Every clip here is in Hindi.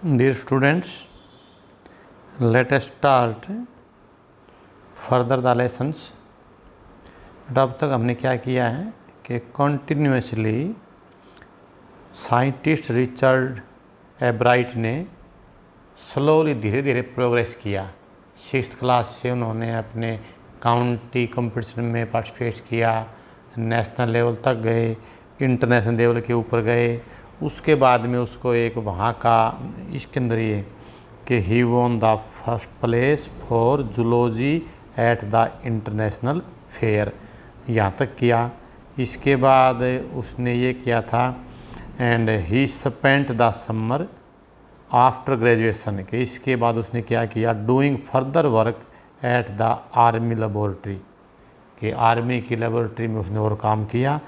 Dear students, let us start further the lessons. अब तक हमने क्या किया है कि कंटिन्यूसली साइंटिस्ट रिचर्ड एब्राइट ने स्लोली धीरे धीरे प्रोग्रेस किया। 6th क्लास से उन्होंने अपने काउंटी कंपटीशन में पार्टिसिपेट किया, नेशनल लेवल तक गए, इंटरनेशनल लेवल के ऊपर गए। उसके बाद में उसको एक वहाँ का इसके अंदर ये कि he won the first place for zoology at the international fair, यहाँ तक किया। इसके बाद उसने ये किया था and he spent the summer after graduation के। इसके बाद उसने क्या किया, doing further work at the army laboratory, कि आर्मी की लेबोरेटरी में उसने और काम किया।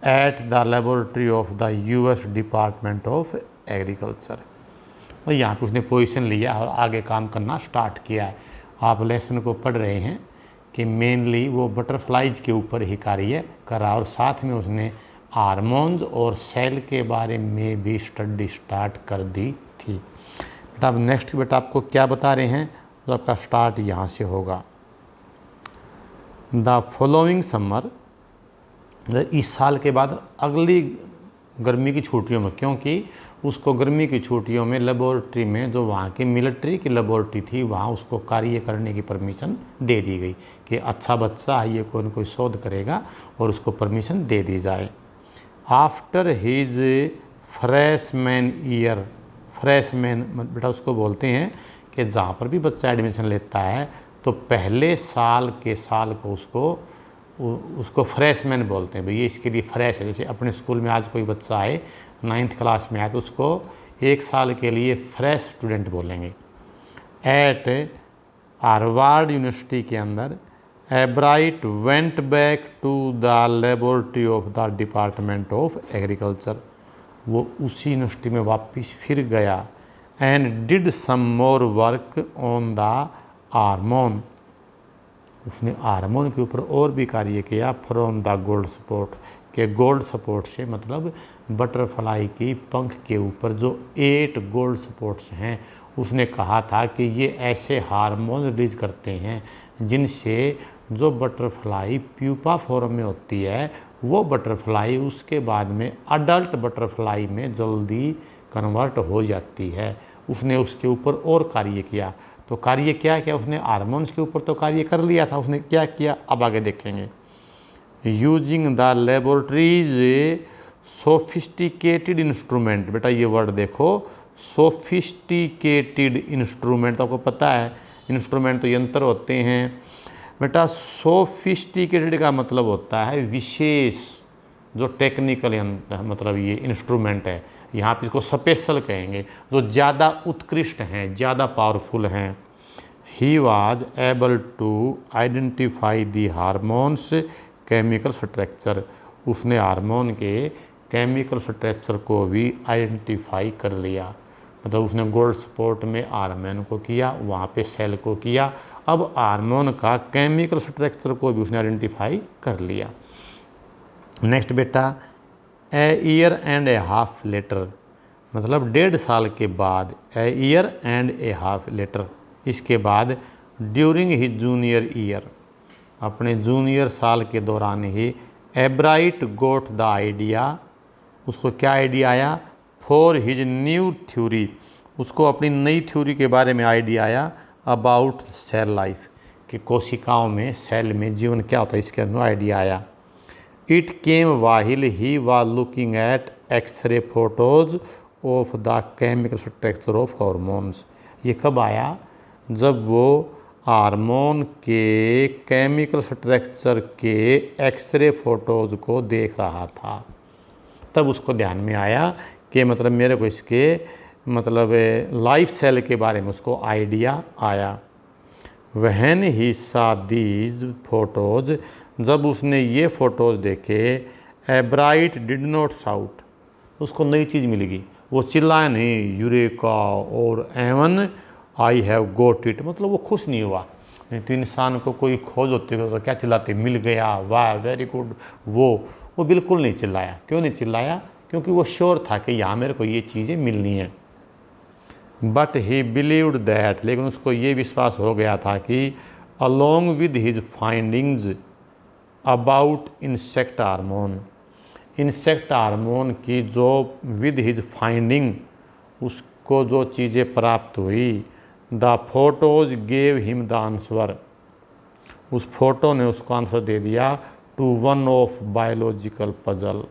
At the laboratory of the US department of agriculture, और यहाँ पे उसने पोजीशन लिया और आगे काम करना स्टार्ट किया है। आप लेसन को पढ़ रहे हैं कि मेनली वो बटरफ्लाइज के ऊपर ही कार्य कर रहा, और साथ में उसने हार्मोन्स और सेल के बारे में भी स्टडी स्टार्ट कर दी थी। बेटा अब नेक्स्ट बेटा आपको क्या बता रहे हैं, तो आपका स्टार्ट यहाँ से होगा। द फॉलोइंग समर, इस साल के बाद अगली गर्मी की छुट्टियों में, क्योंकि उसको गर्मी की छुट्टियों में लेबोरेटरी में जो वहाँ की मिलिट्री की लेबोरेटरी थी वहाँ उसको कार्य करने की परमिशन दे दी गई कि अच्छा बच्चा है, ये कोई न कोई शोध करेगा और उसको परमिशन दे दी जाए। After his freshman year, freshman बेटा उसको बोलते हैं कि जहाँ पर भी बच्चा एडमिशन लेता है तो पहले साल को उसको फ्रेशमैन बोलते हैं। भैया इसके लिए फ्रेश है। जैसे अपने स्कूल में आज कोई बच्चा आए 9th क्लास में आए तो उसको 1 साल के लिए फ्रेश स्टूडेंट बोलेंगे। एट हार्वर्ड यूनिवर्सिटी के अंदर Ebright went back to the laboratory of the department of agriculture, वो उसी यूनिवर्सिटी में वापस फिर गया। And did some more work on the hormone, उसने हार्मोन के ऊपर और भी कार्य किया। फ्रॉम द गोल्ड स्पॉट, के गोल्ड स्पॉट से मतलब बटरफ्लाई की पंख के ऊपर जो 8 गोल्ड स्पॉट्स हैं, उसने कहा था कि ये ऐसे हार्मोन रिलीज करते हैं जिनसे जो बटरफ्लाई प्यूपा फॉर्म में होती है वो बटरफ्लाई उसके बाद में अडल्ट बटरफ्लाई में जल्दी कन्वर्ट हो जाती है। उसने उसके ऊपर और कार्य किया। तो कार्य क्या किया उसने, हार्मोन्स के ऊपर तो कार्य कर लिया था, उसने क्या किया अब आगे देखेंगे। Using the laboratories sophisticated instrument, बेटा ये वर्ड देखो, सोफिस्टिकेटेड इंस्ट्रूमेंट, तो आपको पता है इंस्ट्रूमेंट तो यंत्र होते हैं। बेटा सोफिस्टिकेटेड का मतलब होता है विशेष, जो टेक्निकल यंत्र मतलब ये इंस्ट्रूमेंट है, यहाँ पे इसको स्पेशल कहेंगे, जो ज़्यादा उत्कृष्ट हैं, ज़्यादा पावरफुल हैं। He was able to identify the hormones chemical structure, उसने हार्मोन के केमिकल स्ट्रक्चर को भी आइडेंटिफाई कर लिया। मतलब उसने गोल्ड स्पॉट में हार्मोन को किया, वहाँ पे सेल को किया, अब हार्मोन का केमिकल स्ट्रक्चर को भी उसने आइडेंटिफाई कर लिया। नेक्स्ट बेटा a year and a half later, मतलब 1.5 साल के बाद, a year and a half later, इसके बाद ड्यूरिंग हिज जूनियर ईयर, अपने जूनियर साल के दौरान ही एब्राइट गोट द आइडिया, उसको क्या आइडिया आया, फॉर हिज न्यू थ्योरी, उसको अपनी नई थ्योरी के बारे में आइडिया आया अबाउट सेल लाइफ, कि कोशिकाओं में सेल में जीवन क्या होता है, इसके अंदर आइडिया आया। It came while he was looking at x-ray photos of the chemical structure of hormones, ये कब आया, जब वो हार्मोन के केमिकल स्ट्रक्चर के एक्सरे फोटोज को देख रहा था। तब उसको ध्यान में आया कि मतलब मेरे को इसके मतलब लाइफ सेल के बारे में उसको आइडिया आया। वहन ही सा दीज फोटोज, जब उसने ये फ़ोटोज़ देखे, एब्राइट डिड नॉट शाउट, उसको नई चीज़ मिल गई, वो चिल्लाया नहीं यूरेका और even I have got it, मतलब वो खुश नहीं हुआ। नहीं तो इंसान को कोई खोज होती है तो क्या चिल्लाते, मिल गया, वाह वेरी गुड, वो बिल्कुल नहीं चिल्लाया। क्यों नहीं चिल्लाया, क्योंकि वो श्योर था कि यहाँ मेरे को ये चीज़ें मिलनी है। बट ही बिलीव्ड दैट, लेकिन उसको ये विश्वास हो गया था कि along with his findings about insect hormone, insect hormone की जो विद हिज फाइंडिंग, उसको जो चीज़ें प्राप्त हुई, the photos gave him the answer, उस फोटो ने उसको आंसर दे दिया to one of biological puzzle,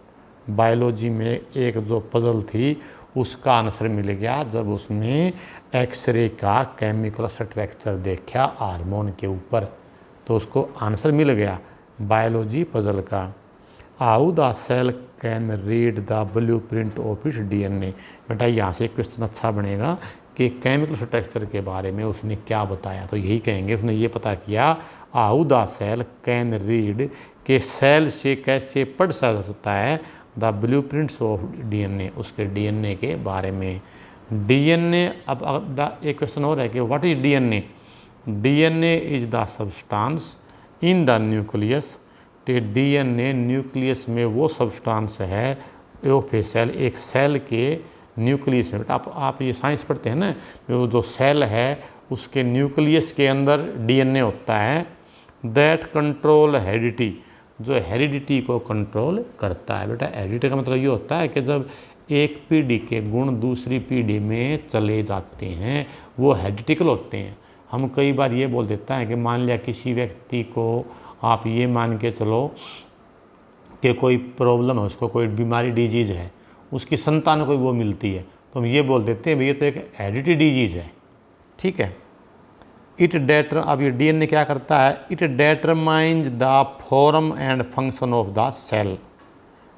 biology में एक जो पजल थी उसका आंसर मिल गया जब उसने एक्सरे का केमिकल स्ट्रक्चर देखा हार्मोन के ऊपर, तो उसको आंसर मिल गया बायोलॉजी पजल का। How the cell can read the blueprint of its DNA, बेटा यहाँ से क्वेश्चन अच्छा बनेगा कि केमिकल स्ट्रक्चर के बारे में उसने क्या बताया, तो यही कहेंगे उसने ये पता किया how the cell can read, के सेल से कैसे पढ़ सकता है द ब्लूप्रिंट्स ऑफ डीएनए, उसके डीएनए के बारे में। डीएनए, अब एक क्वेश्चन और है कि what is DNA, DNA is the substance in the nucleus, तो डीएनए न्यूक्लियस में वो सब्सटेंस है ऑफ ए सेल, एक सेल के न्यूक्लियस में। आप ये साइंस पढ़ते हैं ना, वो जो सेल है उसके न्यूक्लियस के अंदर डीएनए होता है, दैट कंट्रोल हेरिडिटी, जो हेरिडिटी को कंट्रोल करता है। बेटा हेरिडिटी का मतलब ये होता है कि जब एक पीढ़ी के गुण दूसरी पीढ़ी में चले जाते हैं वो हेरिडिटिकल होते हैं। हम कई बार ये बोल देता है कि मान लिया किसी व्यक्ति को आप ये मान के चलो कि कोई प्रॉब्लम है, उसको कोई बीमारी डिजीज़ है, उसकी संतान को वो मिलती है, तो हम ये बोल देते हैं भैया तो एक हेरिडिटी डिजीज़ है, ठीक है। अब ये डीएनए क्या करता है, it determines the form and function of the cell,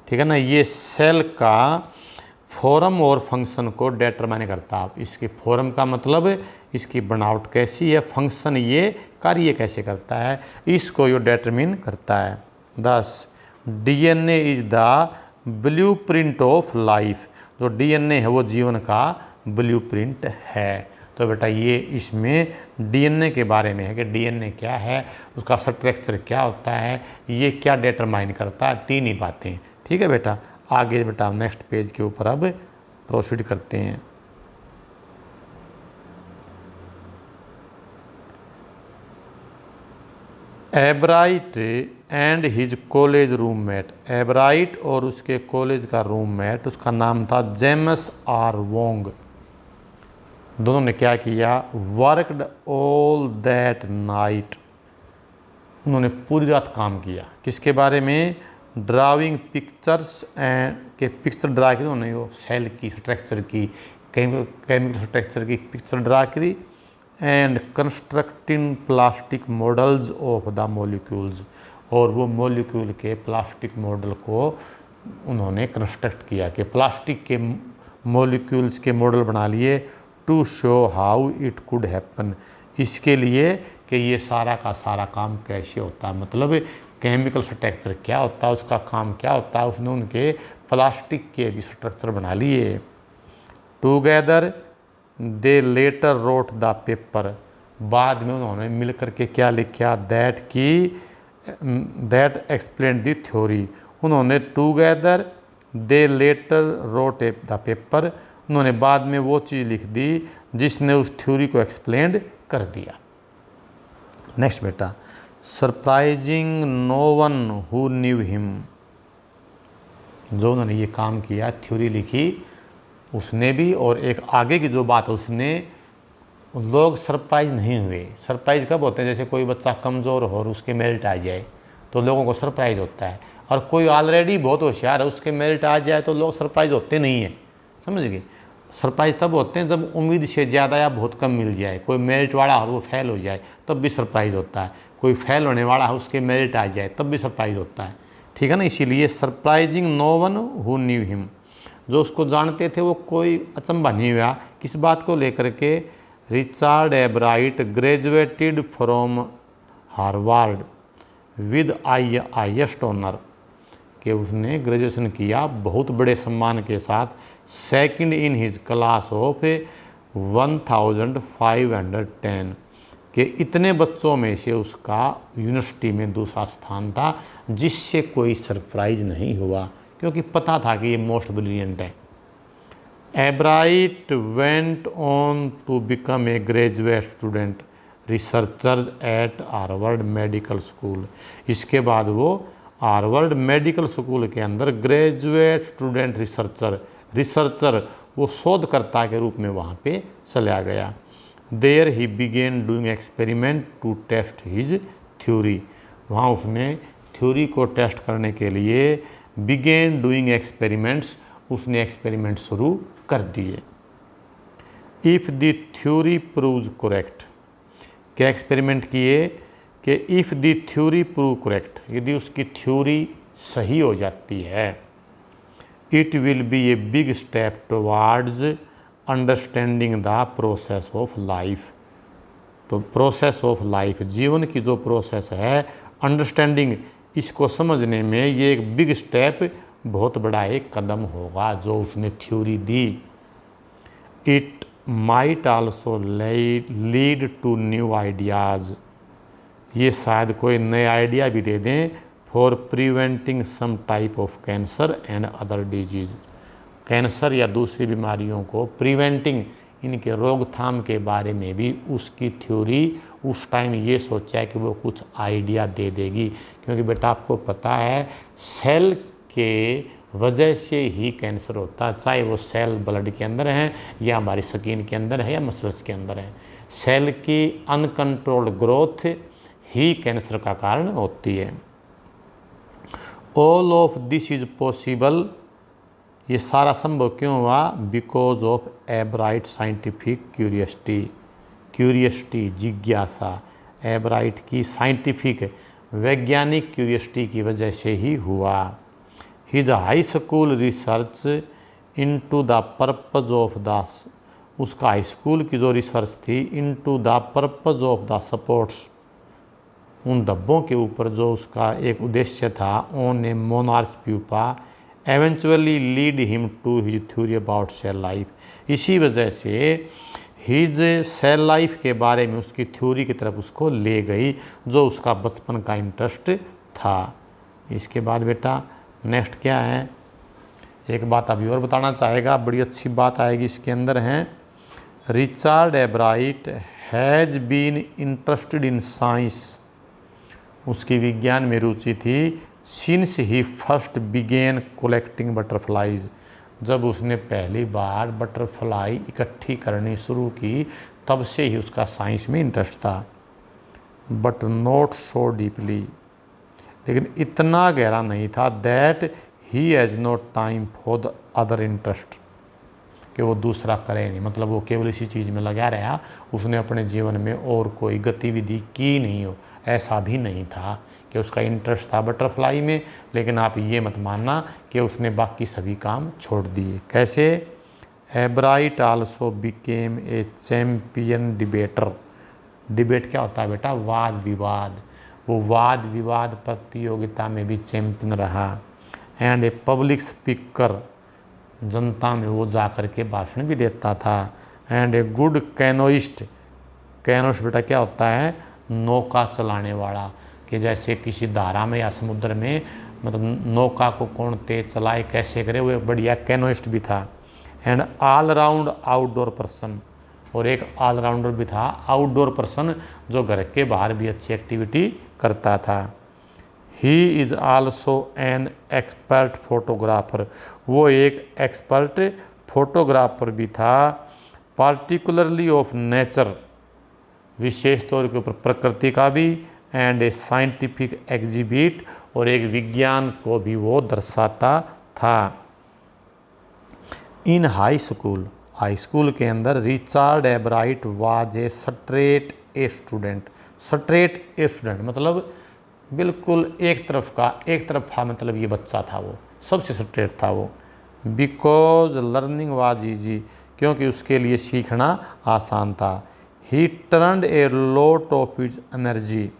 ठीक है ना, ये सेल का फॉर्म और फंक्शन को डेटरमाइन करता है। इसके फॉर्म का मतलब इसकी बनावट कैसी है, फंक्शन ये कार्य कैसे करता है, इसको ये डेटरमिन करता है। दस DNA is the blueprint of life, जो डीएनए है वो जीवन का ब्लूप्रिंट है। तो बेटा ये इसमें डीएनए के बारे में है कि डीएनए क्या है, उसका स्ट्रक्चर क्या होता है, ये क्या डिटरमाइन करता है, तीन ही बातें, ठीक है बेटा। आगे बेटा नेक्स्ट पेज के ऊपर अब प्रोसीड करते हैं। एब्राइट एंड हिज कॉलेज रूममेट, एब्राइट और उसके कॉलेज का रूममेट, उसका नाम था जेम्स आर वोंग, दोनों ने क्या किया, वर्कड ऑल दैट नाइट, उन्होंने पूरी रात काम किया, किसके बारे में, ड्राइंग पिक्चर्स एंड के पिक्चर ड्रा करी उन्होंने, वो सेल की स्ट्रक्चर की, केमिकल स्ट्रक्चर की पिक्चर ड्रा करी, and constructing plastic models of the molecules, और वो मॉलिक्यूल के प्लास्टिक मॉडल को उन्होंने कंस्ट्रक्ट किया कि प्लास्टिक के मॉलिक्यूल्स के मॉडल बना लिए, to show how it could happen, इसके लिए कि ये सारा का सारा काम कैसे होता है, मतलब केमिकल स्ट्रक्चर क्या होता है, उसका काम क्या होता है, उसने उनके प्लास्टिक के भी स्ट्रक्चर बना लिए। Together they letter wrote the paper, बाद में उन्होंने मिल कर के क्या लिखा, दैट एक्सप्लेन द थ्योरी, उन्होंने together they letter wrote the paper, उन्होंने बाद में वो चीज़ लिख दी जिसने उस थ्योरी को एक्सप्लेन कर दिया। नेक्स्ट बेटा, surprising no one who knew him, जो उन्होंने ये काम किया, थ्योरी लिखी उसने भी, और एक आगे की जो बात है उसने, लोग सरप्राइज नहीं हुए। सरप्राइज कब होते हैं, जैसे कोई बच्चा कमज़ोर हो और उसके मेरिट आ जाए तो लोगों को सरप्राइज होता है, और कोई ऑलरेडी बहुत होशियार है उसके मेरिट आ जाए तो लोग सरप्राइज होते नहीं हैं, समझ गए। सरप्राइज तब होते हैं जब उम्मीद से ज़्यादा या बहुत कम मिल जाए, कोई मेरिट वाला और वो फेल हो जाए तब भी सरप्राइज होता है, कोई फेल होने वाला है उसके मेरिट आ जाए तब भी सरप्राइज होता है, ठीक है ना। इसीलिए surprising no one who knew him, जो उसको जानते थे वो कोई अचंभा नहीं हुआ किस बात को लेकर के। Richard Ebright graduated from Harvard with highest honor, कि उसने ग्रेजुएशन किया बहुत बड़े सम्मान के साथ, second in his class of 1510, कि इतने बच्चों में से उसका यूनिवर्सिटी में दूसरा स्थान था, जिससे कोई सरप्राइज नहीं हुआ क्योंकि पता था कि ये मोस्ट ब्रिलियंट है। Ebright went on to become a graduate student researcher at Harvard Medical School. इसके बाद वो हार्वर्ड मेडिकल स्कूल के अंदर ग्रेजुएट स्टूडेंट रिसर्चर वो शोधकर्ता के रूप में वहाँ पे चला गया। There he began doing experiment to test his theory. वहाँ उसने थ्योरी को टेस्ट करने के लिए बिगेन डूइंग एक्सपेरिमेंट्स, उसने एक्सपेरिमेंट शुरू कर दिए। If the theory proves correct, क्या एक्सपेरिमेंट किए कि if the theory prove correct, यदि उसकी थ्योरी सही हो जाती है, it will be a big step towards understanding the process of life. तो प्रोसेस ऑफ लाइफ, जीवन की जो प्रोसेस है, अंडरस्टैंडिंग, इसको समझने में ये एक बिग स्टेप, बहुत बड़ा एक कदम होगा जो उसने थ्योरी दी। It might also lead to new ideas, ये शायद कोई नए आइडिया भी दे दें for preventing some type of cancer and other disease. Cancer या दूसरी बीमारियों को प्रिवेंटिंग, इनके रोकथाम के बारे में भी उसकी थ्योरी उस टाइम ये सोचा है कि वो कुछ आइडिया दे देगी। क्योंकि बेटा आपको पता है सेल के वजह से ही कैंसर होता है, चाहे वो सेल ब्लड के अंदर हैं या हमारी स्किन के अंदर है या मसल्स के अंदर है। सेल की अनकंट्रोल्ड ग्रोथ ही कैंसर का कारण होती है। All of this is possible, ये सारा संभव क्यों हुआ? बिकॉज ऑफ एब्राइट साइंटिफिक क्यूरियसिटी, जिज्ञासा, एब्राइट की साइंटिफिक वैज्ञानिक क्यूरियसिटी की वजह से ही हुआ। His high school research into the purpose of the, उसका हाई स्कूल की जो रिसर्च थी into the purpose of the spots, उन धब्बों के ऊपर जो उसका एक उद्देश्य था, on a monarch's pupa eventually lead him to his theory about cell life. इसी वजह से हिज सेल लाइफ के बारे में उसकी थ्योरी की तरफ उसको ले गई, जो उसका बचपन का इंटरेस्ट था। इसके बाद बेटा नेक्स्ट क्या है, एक बात अभी और बताना चाहेगा, बड़ी अच्छी बात आएगी इसके अंदर है। Richard Ebright has been interested in science, उसकी विज्ञान में रुचि थी since he first began collecting butterflies, जब उसने पहली बार बटरफ्लाई इकट्ठी करनी शुरू की तब से ही उसका साइंस में इंटरेस्ट था। बट नॉट सो डीपली, लेकिन इतना गहरा नहीं था that he has not time for the other interest, कि वो दूसरा करे नहीं, मतलब वो केवल इसी चीज़ में लगा रहा, उसने अपने जीवन में और कोई गतिविधि की नहीं हो, ऐसा भी नहीं था कि उसका इंटरेस्ट था बटरफ्लाई में, लेकिन आप ये मत मानना कि उसने बाकी सभी काम छोड़ दिए। कैसे? एब्राइट also became a champion debater. Debate क्या होता है बेटा? वाद विवाद। वो वाद विवाद प्रतियोगिता में भी चैम्पियन रहा। एंड ए पब्लिक स्पीकर, जनता में वो जा कर के भाषण भी देता था। And a good canoeist, canoeist बेटा क्या होता है? नौका चलाने वाला, कि जैसे किसी धारा में या समुद्र में, मतलब नौका को कौन तेज चलाए, कैसे करे, वो एक बढ़िया कैनोइस्ट भी था। And all round outdoor person, और एक ऑलराउंडर भी था, आउटडोर पर्सन, जो घर के बाहर भी अच्छी एक्टिविटी करता था। He is also an expert photographer, वो एक एक्सपर्ट फोटोग्राफर भी था। पार्टिकुलरली ऑफ नेचर, विशेष तौर के ऊपर प्रकृति का भी। एंड ए साइंटिफिक एग्जिबिट, और एक विज्ञान को भी वो दर्शाता था। इन हाई स्कूल के अंदर Richard एब्राइट was a straight a student. Straight a student मतलब बिल्कुल एक तरफा, मतलब ये बच्चा था, वो सबसे स्ट्रेट था वो। बिकॉज लर्निंग वाज ईजी, क्योंकि उसके लिए सीखना आसान था। ही turned a lot of his energy,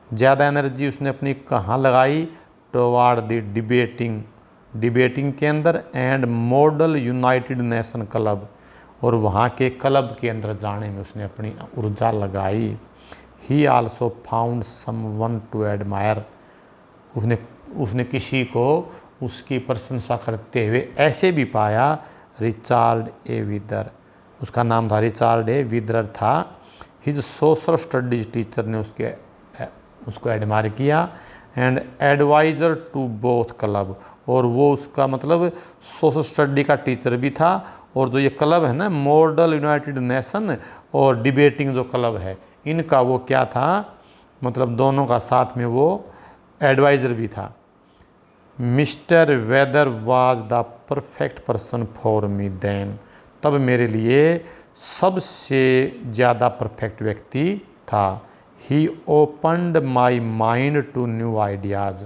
ज़्यादा एनर्जी उसने अपनी कहाँ लगाई? टुवार्ड द डिबेटिंग के अंदर। And model United nation club, और वहाँ के क्लब के अंदर जाने में उसने अपनी ऊर्जा लगाई। He also found someone to admire, उसने किसी को उसकी प्रशंसा करते हुए ऐसे भी पाया रिचार्ड ए विदर, उसका नाम था रिचार्ड ए विदर था। हिज सोशल स्टडीज टीचर ने उसको एडमायर किया। And advisor to both club, और वो उसका मतलब सोशल स्टडी का टीचर भी था, और जो ये क्लब है ना मॉडल यूनाइटेड नेशन और डिबेटिंग जो क्लब है, इनका वो क्या था, मतलब दोनों का साथ में वो एडवाइज़र भी था। Mister Weather was the perfect person for me then, तब मेरे लिए सबसे ज़्यादा परफेक्ट व्यक्ति था। He opened my mind to new ideas,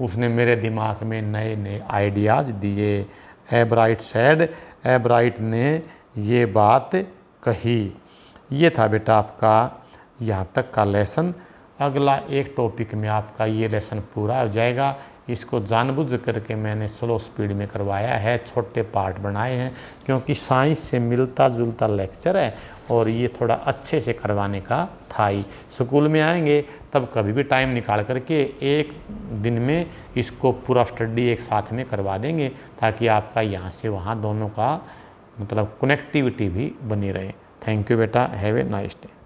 उसने मेरे दिमाग में नए नए आइडियाज़ दिए। एब्राइट सेड, एब्राइट ने ये बात कही। ये था बेटा आपका यहाँ तक का लेसन। अगला एक टॉपिक में आपका ये लेसन पूरा हो जाएगा। इसको जानबूझ करके मैंने स्लो स्पीड में करवाया है, छोटे पार्ट बनाए हैं, क्योंकि साइंस से मिलता जुलता लेक्चर है और ये थोड़ा अच्छे से करवाने का था ही। स्कूल में आएंगे तब कभी भी टाइम निकाल करके एक दिन में इसको पूरा स्टडी एक साथ में करवा देंगे, ताकि आपका यहाँ से वहाँ दोनों का मतलब कनेक्टिविटी भी बनी रहे। थैंक यू बेटा, हैव ए नाइस डे।